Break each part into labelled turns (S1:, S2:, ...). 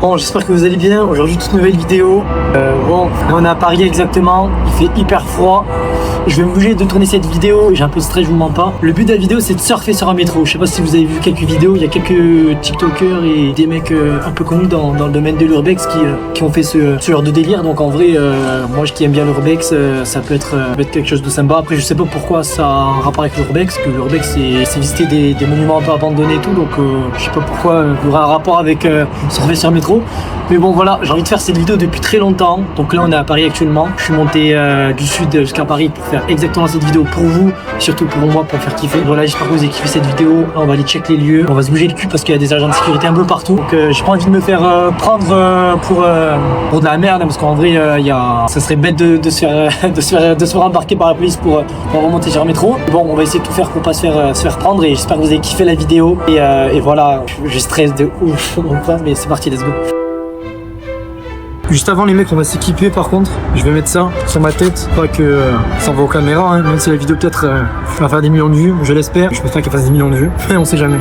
S1: Bon, j'espère que vous allez bien. Aujourd'hui, toute nouvelle vidéo. Bon, on est à Paris exactement. Il fait hyper froid. Je vais m'obliger de tourner cette vidéo. J'ai un peu de stress, je vous mens pas. Le but de la vidéo, c'est de surfer sur un métro. Je sais pas si vous avez vu quelques vidéos. Il y a quelques TikTokers et des mecs un peu connus dans le domaine de l'urbex qui ont fait ce genre de délire. Donc en vrai, moi qui aime bien l'urbex, ça peut être quelque chose de sympa. Après, je sais pas pourquoi ça a un rapport avec l'urbex, que l'urbex c'est visiter des monuments un peu abandonnés et tout. Donc je sais pas pourquoi il y aura un rapport avec surfer sur un métro. Mais bon voilà, j'ai envie de faire cette vidéo depuis très longtemps. Donc là on est à Paris actuellement. Je suis monté du sud jusqu'à Paris pour faire exactement cette vidéo pour vous, surtout pour moi, pour me faire kiffer. Voilà, j'espère que vous avez kiffé cette vidéo. Là, on va aller check les lieux, on va se bouger le cul parce qu'il y a des agents de sécurité un peu partout. Donc j'ai pas envie de me faire prendre pour de la merde, parce qu'en vrai ça serait bête de se faire embarquer par la police pour remonter sur le métro. Bon, on va essayer de tout faire pour pas se faire prendre, et j'espère que vous avez kiffé la vidéo. Et voilà, je stresse de ouf, mais c'est parti, let's go. Juste avant les mecs, on va s'équiper par contre. Je vais mettre ça sur ma tête, pas que ça va aux caméras, hein. Même si la vidéo peut-être va faire des millions de vues, je l'espère. Je peux pas qu'elle fasse des millions de vues, mais on sait jamais.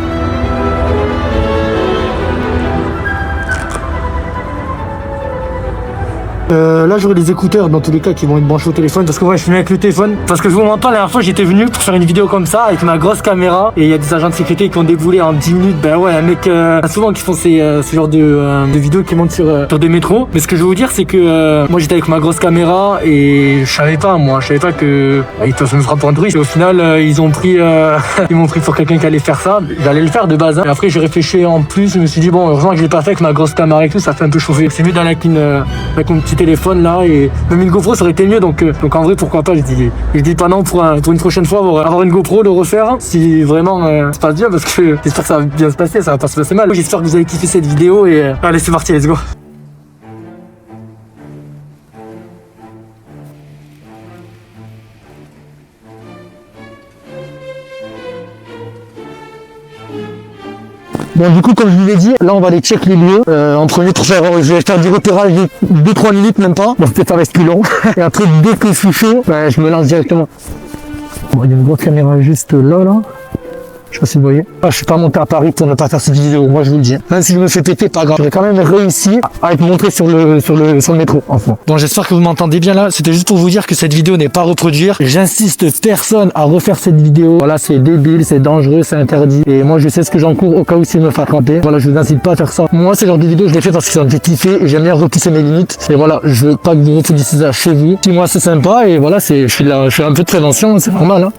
S1: Là j'aurai des écouteurs dans tous les cas qui vont être branchés au téléphone, parce que ouais, je suis venu avec le téléphone, parce que je vous m'entends, la dernière fois j'étais venu pour faire une vidéo comme ça avec ma grosse caméra, et il y a des agents de sécurité qui ont déboulé en 10 minutes. Ben ouais, un mec souvent qui font ce genre de vidéos qui montent sur des métros. Mais ce que je veux vous dire, c'est que moi j'étais avec ma grosse caméra et je savais pas que ils peuvent me frapper pour un touriste, et au final ils m'ont pris pour quelqu'un qui allait faire ça. J'allais le faire de base, hein. Et après j'ai réfléchi en plus, je me suis dit bon, heureusement que je l'ai pas fait avec ma grosse caméra et tout, ça fait un peu chauffer. C'est mieux d'aller avec mon petit téléphone là, et même une GoPro ça aurait été mieux, donc en vrai pourquoi pas. Je dis pas non pour une prochaine fois avoir une GoPro, le refaire si vraiment ça se passe bien, parce que j'espère que ça va bien se passer, ça va pas se passer mal. J'espère que vous avez kiffé cette vidéo, et allez c'est parti, let's go. Bon, du coup, comme je vous l'ai dit, là on va aller check les lieux. En premier, je vais faire du repérage de 2-3 minutes, même pas. Bon, peut-être ça reste plus long. Et après, dès que je suis chaud, je me lance directement. Bon, il y a une grosse caméra juste là. Je sais pas si vous voyez. Je suis pas monté à Paris pour ne pas faire cette vidéo, moi je vous le dis. Même si je me fais péter, pas grave. J'aurais quand même réussi à être montré sur le métro, enfin. Bon, j'espère que vous m'entendez bien là. C'était juste pour vous dire que cette vidéo n'est pas à reproduire. J'insiste personne à refaire cette vidéo. Voilà, c'est débile, c'est dangereux, c'est interdit. Et moi je sais ce que j'encours au cas où s'il me fait attraper. Voilà, je vous incite pas à faire ça. Moi, ce genre de vidéo, je l'ai fait parce que ça me fait kiffer et j'aime bien repousser mes limites. Et voilà, je veux pas que vous reproduisiez ça chez vous. Si moi c'est sympa, et voilà, je fais un peu de prévention, c'est normal, hein.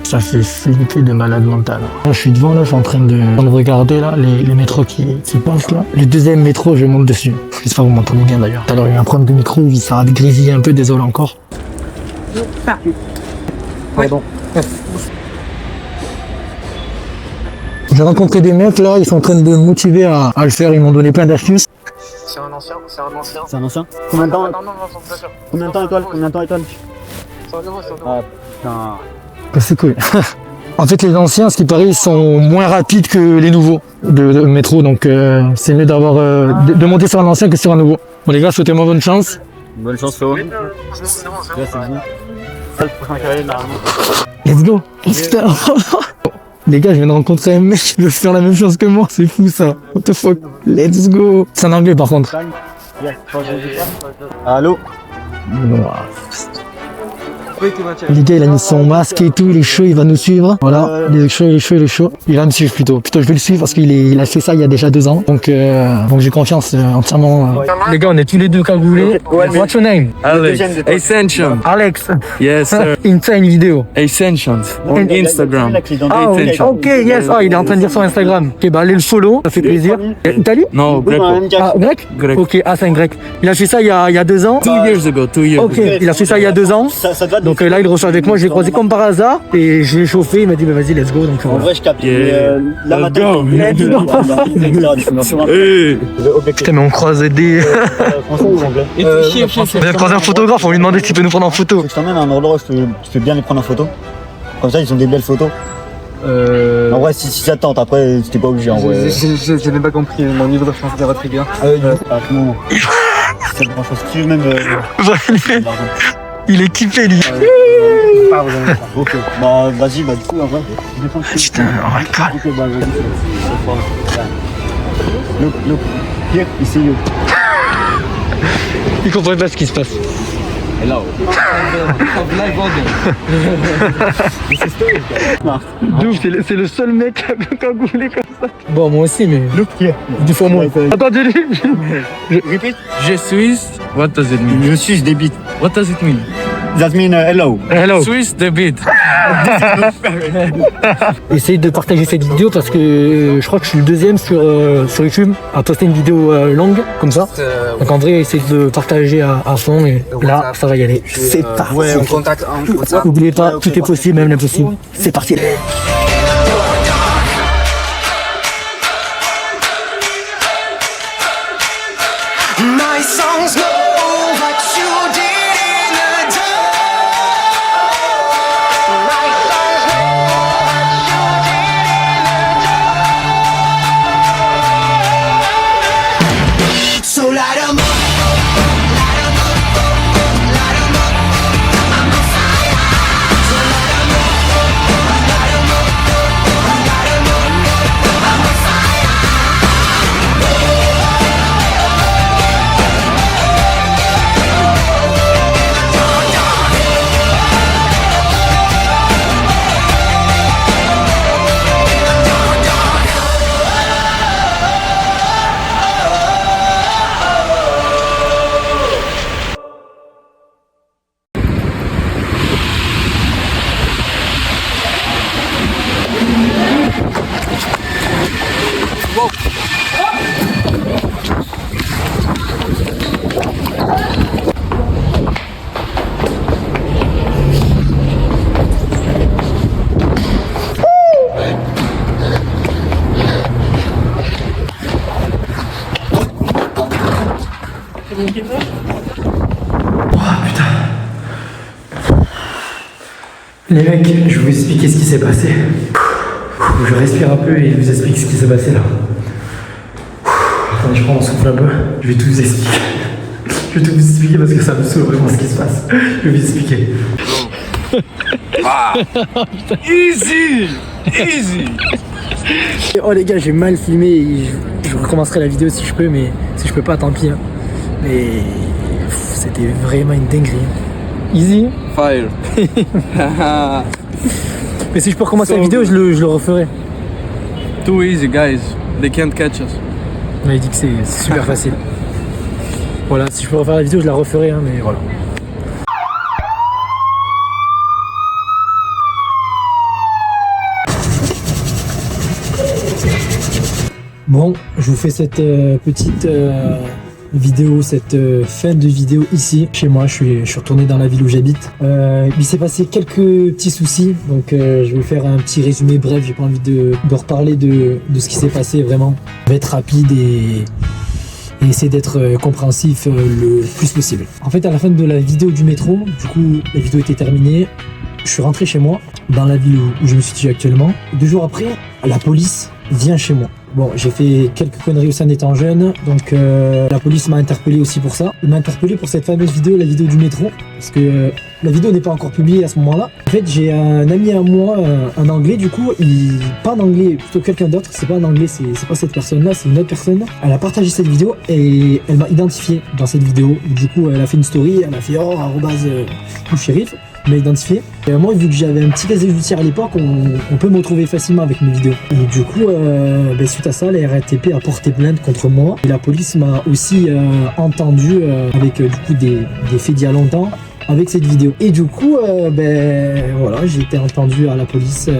S1: Ça fait flipper de malade mental. Là, je suis devant, là, je suis en train de regarder là, les métros qui passent là. Le deuxième métro, je monte dessus. J'espère que vous m'entendez bien d'ailleurs. Tout à l'heure, il y a un problème de micro, ça a grésillé un peu, désolé encore. Pardon. J'ai rencontré des mecs là, ils sont en train de me motiver à le faire, ils m'ont donné plein d'astuces.
S2: C'est un ancien.
S3: C'est un ancien. Combien de temps? Combien de temps étoile? Ah putain.
S1: C'est cool. En fait, les anciens, ce qui paraît, sont moins rapides que les nouveaux de métro, donc c'est mieux de monter sur un ancien que sur un nouveau. Bon les gars, souhaitez-moi bonne chance.
S3: Bonne chance, Flo.
S1: Let's go. Putain. Les gars, je viens de rencontrer un mec qui veut faire la même chose que moi, c'est fou ça. What the fuck. Let's go. C'est en anglais par contre.
S3: Allô?
S1: Les gars, il a mis son masque et tout, il est chaud, il va nous suivre. Voilà, il est chaud. Il va me suivre plutôt. Plutôt, je vais le suivre parce qu'il a fait ça il y a déjà 2 ans. Donc j'ai confiance entièrement. Les gars, on est tous les deux cagoulés. What's your name?
S4: Alex. Ascension.
S1: Alex.
S4: Yes, sir.
S1: Insane vidéo.
S4: Ascension. On Instagram.
S1: Ah, ok, yes. Oh, il est en train de dire sur Instagram. Ok, bah allez le follow, ça fait plaisir. Italie?
S4: No, Greco.
S1: Ah, grec?
S4: Grec.
S1: Ok, c'est un grec. Il a fait ça il y a 2 ans.
S4: 2 years ago.
S1: Ok, il a fait ça il y a 2 ans. Donc là, il reçoit avec moi, je l'ai croisé comme par hasard et je l'ai chauffé, il m'a dit bah vas-y, let's go. Donc,
S3: En vrai, je capte. La
S4: Let's go.
S1: Putain, mais on croise des.
S3: Français ou anglais?
S1: On vient croiser un photographe, on lui demandait s'il peut nous prendre en photo.
S3: Je t'emmène à un endroit où je peux bien les prendre en photo. Comme ça, ils ont des belles photos. En vrai, si ça tente, après, c'était pas obligé en vrai.
S2: J'ai même pas compris mon niveau de français de votre rigueur.
S3: C'est bon, chose que tu veux même.
S1: Il est kiffé lui.
S3: Ok, bah vas-y, bah du coup, en vrai.
S1: Putain, on rigole.
S3: Ok, bah vas-y. Look, here, ici, you.
S1: Il comprend pas ce qui se passe.
S3: Hello.
S1: D'où c'est le seul mec qui a cagoulé comme ça. Bon, moi aussi, mais.
S3: Look here.
S1: Deux fois moins. Attends,
S3: Repeat.
S4: Je Suisse. What does it mean?
S3: Je suis débit.
S4: What does it mean?
S3: That mean hello.
S1: Hello.
S4: Swiss debit.
S1: Essayez de partager cette vidéo parce que je crois que je suis le deuxième sur YouTube à poster une vidéo longue comme ça. Donc en vrai, essayez de partager à fond et là, ça va y aller. C'est parti.
S2: Ouais, on contacte un WhatsApp.
S1: N'oubliez pas, tout est possible, même l'impossible. C'est parti.
S5: My songs know what you did in the dark. My songs know what you did in the dark. So light 'em up, light 'em up, light 'em up. I'm on fire. So light 'em up, light 'em up, light 'em up. I'm on fire.
S1: Les mecs, je vais vous expliquer ce qui s'est passé. Je respire un peu et je vous explique ce qui s'est passé là. Attendez, je prends mon souffle un peu. Je vais tout vous expliquer. Je vais tout vous expliquer parce que ça me saoule vraiment ce qui se passe. Je vais vous expliquer.
S4: Easy! Easy!
S1: Oh les gars, j'ai mal filmé et je recommencerai la vidéo si je peux, mais si je peux pas, tant pis. Hein. Mais c'était vraiment une dinguerie. Easy.
S4: Fire.
S1: Mais si je peux recommencer la vidéo, je le referai.
S4: Too easy, guys. They can't catch us.
S1: On m'a dit que c'est super facile. Voilà, si je peux refaire la vidéo, je la referai, hein, mais voilà. Bon, je vous fais cette petite vidéo, cette fin de vidéo ici, chez moi. Je suis retourné dans la ville où j'habite. Il s'est passé quelques petits soucis, donc je vais vous faire un petit résumé bref. J'ai pas envie de reparler de ce qui s'est passé vraiment. Je vais être rapide et essayer d'être compréhensif le plus possible. En fait, à la fin de la vidéo du métro, du coup, la vidéo était terminée. Je suis rentré chez moi, dans la ville où je me situe actuellement. 2 jours après, la police vient chez moi. Bon, j'ai fait quelques conneries aussi en étant jeune, donc la police m'a interpellé aussi pour ça. Il m'a interpellé pour cette fameuse vidéo, la vidéo du métro, parce que la vidéo n'est pas encore publiée à ce moment-là. En fait, j'ai un ami à moi, un anglais, du coup, pas un anglais, plutôt quelqu'un d'autre, c'est pas un anglais, c'est pas cette personne-là, c'est une autre personne. Elle a partagé cette vidéo et elle m'a identifié dans cette vidéo. Du coup, elle a fait une story, elle a fait tout shérif. M'a identifié. Et moi, vu que j'avais un petit casier judiciaire à l'époque, on peut me retrouver facilement avec mes vidéos. Et du coup, suite à ça, la RATP a porté plainte contre moi. Et la police m'a aussi entendu avec du coup des faits d'il y a longtemps avec cette vidéo. Et du coup, voilà, j'ai été entendu à la police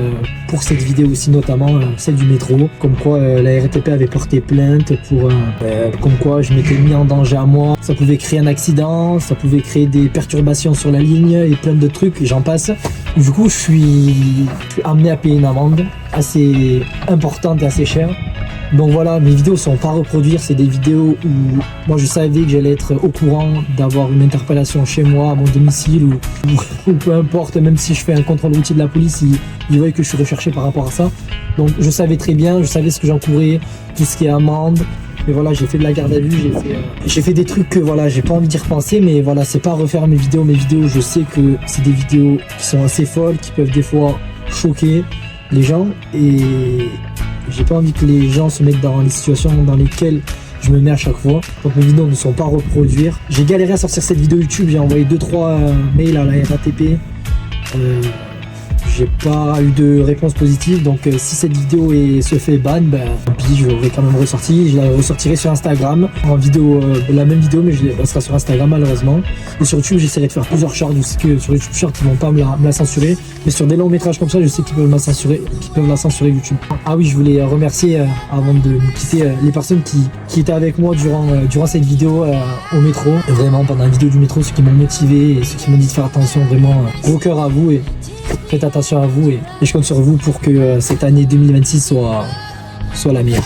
S1: pour cette vidéo aussi, notamment celle du métro. Comme quoi, la RATP avait porté plainte pour comme quoi je m'étais mis en danger à moi. Ça pouvait créer un accident, ça pouvait créer des perturbations sur la ligne et plein de trucs, et j'en passe. Du coup, je suis amené à payer une amende assez importante et assez chère. Donc voilà, mes vidéos sont pas à reproduire, c'est des vidéos où moi je savais que j'allais être au courant d'avoir une interpellation chez moi, à mon domicile ou peu importe, même si je fais un contrôle routier de la police, ils voient que je suis recherché par rapport à ça. Donc je savais très bien, je savais ce que j'encourais, tout ce qui est amende, Mais voilà, j'ai fait de la garde à vue, j'ai fait des trucs que voilà, j'ai pas envie d'y repenser, mais voilà, c'est pas refaire mes vidéos. Mes vidéos, je sais que c'est des vidéos qui sont assez folles, qui peuvent des fois choquer les gens, et j'ai pas envie que les gens se mettent dans les situations dans lesquelles je me mets à chaque fois. Donc mes vidéos ne sont pas à reproduire. J'ai galéré à sortir cette vidéo YouTube, j'ai envoyé 2-3 mails à la RATP. J'ai pas eu de réponse positive, donc si cette vidéo se fait ban, tant pis, je l'aurai quand même ressorti. Je la ressortirai sur Instagram en vidéo, la même vidéo, mais elle sera sur Instagram malheureusement. Et sur YouTube, j'essaierai de faire plusieurs shorts, je sais que sur YouTube Short ils vont pas me la censurer, mais sur des longs métrages comme ça, je sais qu'ils peuvent la censurer YouTube. Ah oui, je voulais remercier avant de me quitter les personnes qui étaient avec moi durant cette vidéo au métro. Et vraiment pendant la vidéo du métro, ceux qui m'ont motivé et ceux qui m'ont dit de faire attention, vraiment gros cœur à vous et faites attention à vous et je compte sur vous pour que cette année 2026 soit la meilleure.